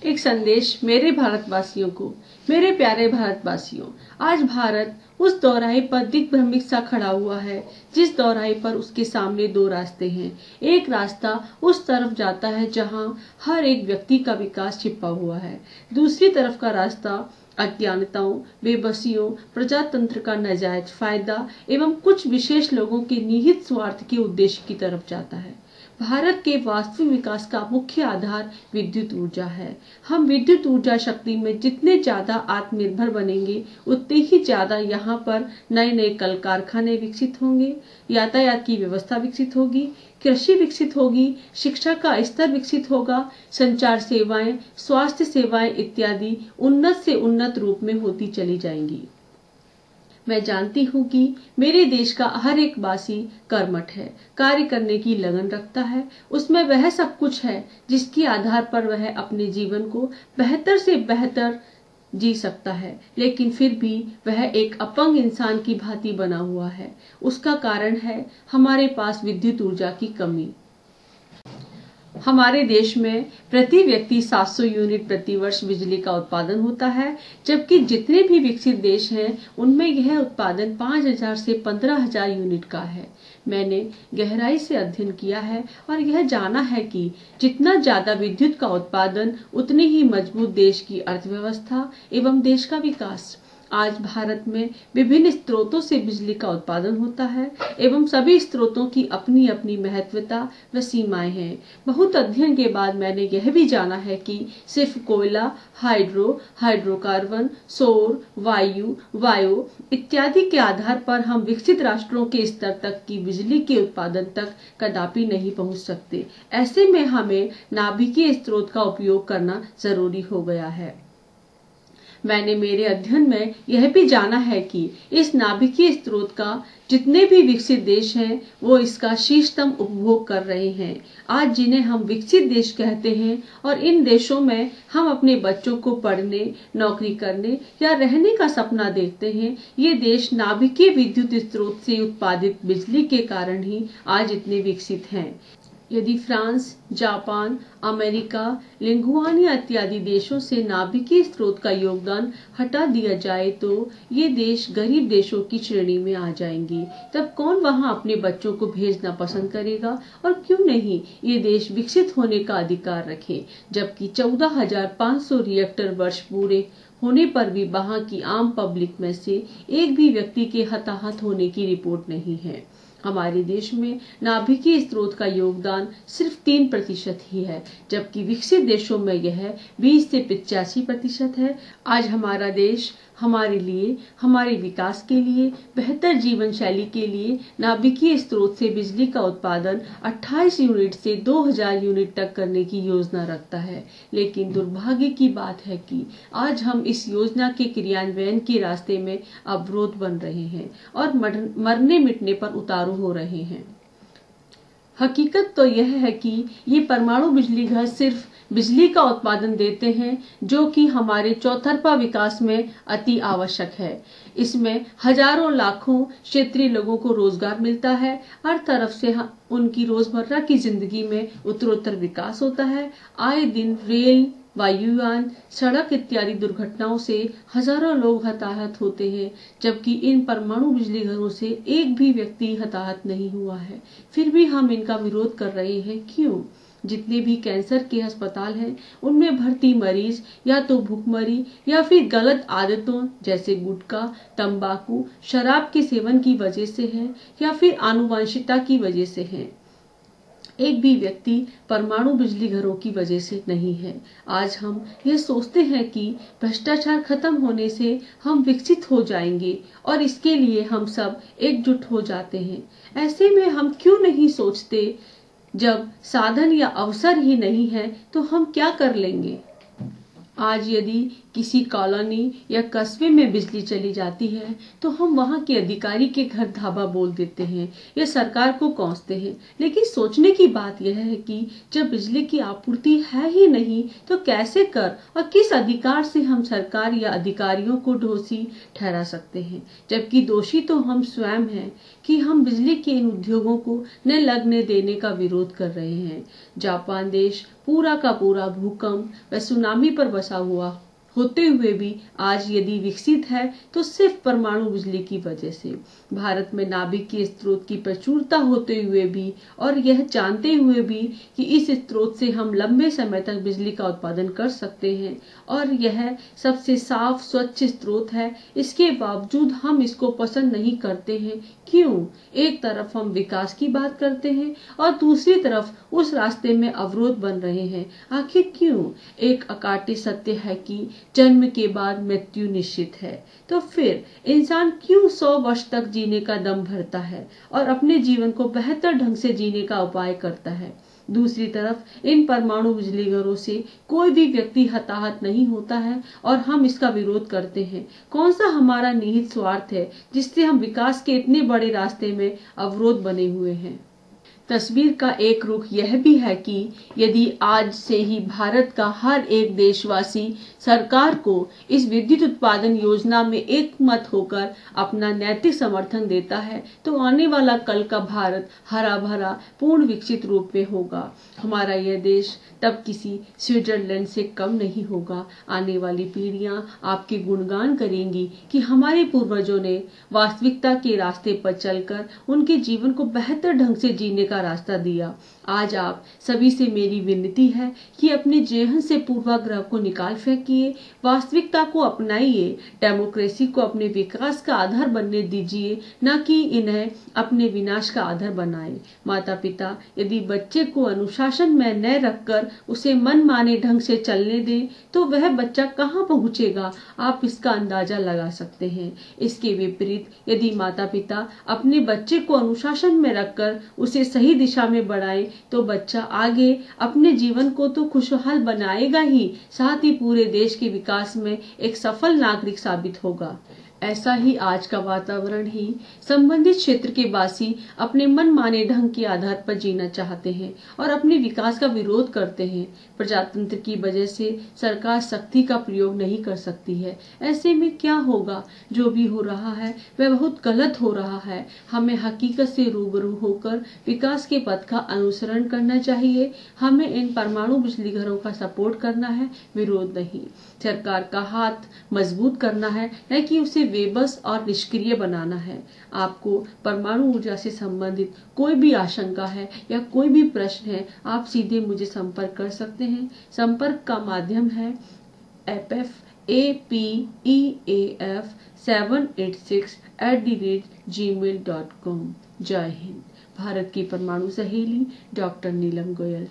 एक संदेश मेरे भारतवासियों को। मेरे प्यारे भारतवासियों, आज भारत उस दोराहे पर दिग्भ्रमित सा खड़ा हुआ है जिस दोराहे पर उसके सामने दो रास्ते हैं। एक रास्ता उस तरफ जाता है जहां हर एक व्यक्ति का विकास छिपा हुआ है। दूसरी तरफ का रास्ता अज्ञानताओं, बेबसियों, प्रजातंत्र का नाजायज फायदा एवं कुछ विशेष लोगों के निहित स्वार्थ के उद्देश्य की तरफ जाता है। भारत के वास्तविक विकास का मुख्य आधार विद्युत ऊर्जा है। हम विद्युत ऊर्जा शक्ति में जितने ज्यादा आत्मनिर्भर बनेंगे उतने ही ज्यादा यहाँ पर नए नए कल कारखाने विकसित होंगे, यातायात की व्यवस्था विकसित होगी, कृषि विकसित होगी, शिक्षा का स्तर विकसित होगा, संचार सेवाएं, स्वास्थ्य सेवाएं इत्यादि उन्नत से उन्नत रूप में होती चली जाएंगी। मैं जानती हूँ कि मेरे देश का हर एक वासी कर्मठ है, कार्य करने की लगन रखता है। उसमें वह सब कुछ है जिसके आधार पर वह अपने जीवन को बेहतर से बेहतर जी सकता है, लेकिन फिर भी वह एक अपंग इंसान की भांति बना हुआ है। उसका कारण है हमारे पास विद्युत ऊर्जा की कमी। हमारे देश में प्रति व्यक्ति 700 यूनिट प्रति वर्ष बिजली का उत्पादन होता है, जबकि जितने भी विकसित देश हैं उनमें यह उत्पादन 5000 से 15000 यूनिट का है। मैंने गहराई से अध्ययन किया है और यह जाना है कि जितना ज्यादा विद्युत का उत्पादन उतनी ही मजबूत देश की अर्थव्यवस्था एवं देश का विकास। आज भारत में विभिन्न स्रोतों से बिजली का उत्पादन होता है एवं सभी स्रोतों की अपनी अपनी महत्वता व सीमाएं हैं। बहुत अध्ययन के बाद मैंने यह भी जाना है कि सिर्फ कोयला, हाइड्रोकार्बन, सौर, वायु इत्यादि के आधार पर हम विकसित राष्ट्रों के स्तर तक की बिजली के उत्पादन तक कदापि नहीं पहुंच सकते। ऐसे में हमें नाभिकीय स्रोत का उपयोग करना जरूरी हो गया है। मैंने मेरे अध्ययन में यह भी जाना है कि इस नाभिकीय स्रोत का जितने भी विकसित देश हैं वो इसका शीर्षतम उपभोग कर रहे हैं। आज जिन्हें हम विकसित देश कहते हैं और इन देशों में हम अपने बच्चों को पढ़ने, नौकरी करने या रहने का सपना देखते हैं, ये देश नाभिकीय विद्युत स्रोत से उत्पादित बिजली के कारण ही आज इतने विकसित हैं। यदि फ्रांस, जापान, अमेरिका, लिंगुआनिया इत्यादि देशों से नाभिकीय स्रोत का योगदान हटा दिया जाए तो ये देश गरीब देशों की श्रेणी में आ जाएंगे। तब कौन वहां अपने बच्चों को भेजना पसंद करेगा? और क्यों नहीं ये देश विकसित होने का अधिकार रखे, जबकि 14,500 रिएक्टर वर्ष पूरे होने पर भी वहां की आम पब्लिक में से एक भी व्यक्ति के हताहत होने की रिपोर्ट नहीं है। हमारे देश में नाभिकीय स्रोत का योगदान सिर्फ 3% ही है, जबकि विकसित देशों में यह 20 से 85% है। आज हमारा देश हमारे लिए, हमारे विकास के लिए, बेहतर जीवन शैली के लिए नाभिकीय स्रोत से बिजली का उत्पादन 28 यूनिट से 2000 यूनिट तक करने की योजना रखता है। लेकिन दुर्भाग्य की बात है कि आज हम इस योजना के क्रियान्वयन के रास्ते में अवरोध बन रहे हैं और मरने मिटने पर उतारू हो रहे हैं। हकीकत तो यह है कि ये परमाणु बिजली घर सिर्फ बिजली का उत्पादन देते हैं, जो कि हमारे चौतरफा विकास में अति आवश्यक है। इसमें हजारों लाखों क्षेत्रीय लोगों को रोजगार मिलता है। हर तरफ से उनकी रोजमर्रा की जिंदगी में उत्तरोत्तर विकास होता है। आए दिन रेल, वायुयान, सड़क इत्यादि दुर्घटनाओं से हजारों लोग हताहत होते हैं, जबकि इन परमाणु बिजली घरों से एक भी व्यक्ति हताहत नहीं हुआ है। फिर भी हम इनका विरोध कर रहे हैं। क्यों? जितने भी कैंसर के अस्पताल हैं उनमें भर्ती मरीज या तो भूखमरी या फिर गलत आदतों जैसे गुटखा, तंबाकू, शराब के सेवन की वजह से है या फिर आनुवंशिकता की वजह से है। एक भी व्यक्ति परमाणु बिजली घरों की वजह से नहीं है। आज हम यह सोचते हैं कि भ्रष्टाचार खत्म होने से हम विकसित हो जाएंगे और इसके लिए हम सब एकजुट हो जाते हैं। ऐसे में हम क्यों नहीं सोचते, जब साधन या अवसर ही नहीं है तो हम क्या कर लेंगे? आज यदि किसी कॉलोनी या कस्बे में बिजली चली जाती है तो हम वहां के अधिकारी के घर धाबा बोल देते हैं या सरकार को कोसते हैं। लेकिन सोचने की बात यह है कि जब बिजली की आपूर्ति है ही नहीं तो कैसे कर और किस अधिकार से हम सरकार या अधिकारियों को दोषी ठहरा सकते हैं, जबकि दोषी तो हम स्वयं हैं। कि हम बिजली के इन उद्योगों को न लगने देने का विरोध कर रहे हैं। जापान देश पूरा का पूरा भूकंप व सुनामी पर बसा हुआ होते हुए भी आज यदि विकसित है तो सिर्फ परमाणु बिजली की वजह से। भारत में नाभिकीय स्रोत की प्रचुरता होते हुए भी और यह जानते हुए भी कि इस स्रोत से हम लंबे समय तक बिजली का उत्पादन कर सकते हैं और यह सबसे साफ स्वच्छ स्रोत है, इसके बावजूद हम इसको पसंद नहीं करते हैं। क्यों? एक तरफ हम विकास की बात करते हैं और दूसरी तरफ उस रास्ते में अवरोध बन रहे हैं। आखिर क्यों? एक अकाट्य सत्य है कि जन्म के बाद मृत्यु निश्चित है, तो फिर इंसान क्यों 100 वर्ष तक जीने का दम भरता है और अपने जीवन को बेहतर ढंग से जीने का उपाय करता है। दूसरी तरफ इन परमाणु बिजली घरों से कोई भी व्यक्ति हताहत नहीं होता है और हम इसका विरोध करते हैं। कौन सा हमारा निहित स्वार्थ है जिससे हम विकास के इतने बड़े रास्ते में अवरोध बने हुए हैं? तस्वीर का एक रुख यह भी है कि यदि आज से ही भारत का हर एक देशवासी सरकार को इस विद्युत उत्पादन योजना में एकमत होकर अपना नैतिक समर्थन देता है तो आने वाला कल का भारत हरा भरा पूर्ण विकसित रूप में होगा। हमारा यह देश तब किसी स्विट्जरलैंड से कम नहीं होगा। आने वाली पीढ़ियां आपके गुणगान करेंगी कि हमारे पूर्वजों ने वास्तविकता के रास्ते पर चलकर उनके जीवन को बेहतर ढंग से जीने का रास्ता दिया। आज आप सभी से मेरी विनती है कि अपने जेहन से पूर्वाग्रह को निकाल फेंकिए, वास्तविकता को अपनाइए, डेमोक्रेसी को अपने विकास का आधार बनने दीजिए, न कि इन्हें अपने विनाश का आधार बनाएं। माता पिता यदि बच्चे को अनुशासन में न रखकर उसे मन माने ढंग से चलने दें तो वह बच्चा कहाँ पहुँचेगा, आप इसका अंदाजा लगा सकते हैं। इसके विपरीत यदि माता पिता अपने बच्चे को अनुशासन में रखकर उसे सही दिशा में बढ़ाएं तो बच्चा आगे अपने जीवन को तो खुशहाल बनाएगा ही, साथ ही पूरे देश के विकास में एक सफल नागरिक साबित होगा। ऐसा ही आज का वातावरण ही संबंधित क्षेत्र के वासी अपने मन माने ढंग के आधार पर जीना चाहते हैं और अपने विकास का विरोध करते हैं। प्रजातंत्र की वजह से सरकार सख्ती का प्रयोग नहीं कर सकती है। ऐसे में क्या होगा? जो भी हो रहा है वह बहुत गलत हो रहा है। हमें हकीकत से रूबरू होकर विकास के पथ का अनुसरण करना चाहिए। हमें इन परमाणु बिजली घरों का सपोर्ट करना है, विरोध नहीं। सरकार का हाथ मजबूत करना है, न कि उसे बेबस और निष्क्रिय बनाना है। आपको परमाणु ऊर्जा से संबंधित कोई भी आशंका है या कोई भी प्रश्न है, आप सीधे मुझे संपर्क कर सकते हैं। संपर्क का माध्यम है APEAF786@gmail.com। जय हिंद। भारत की परमाणु सहेली डॉक्टर नीलम गोयल।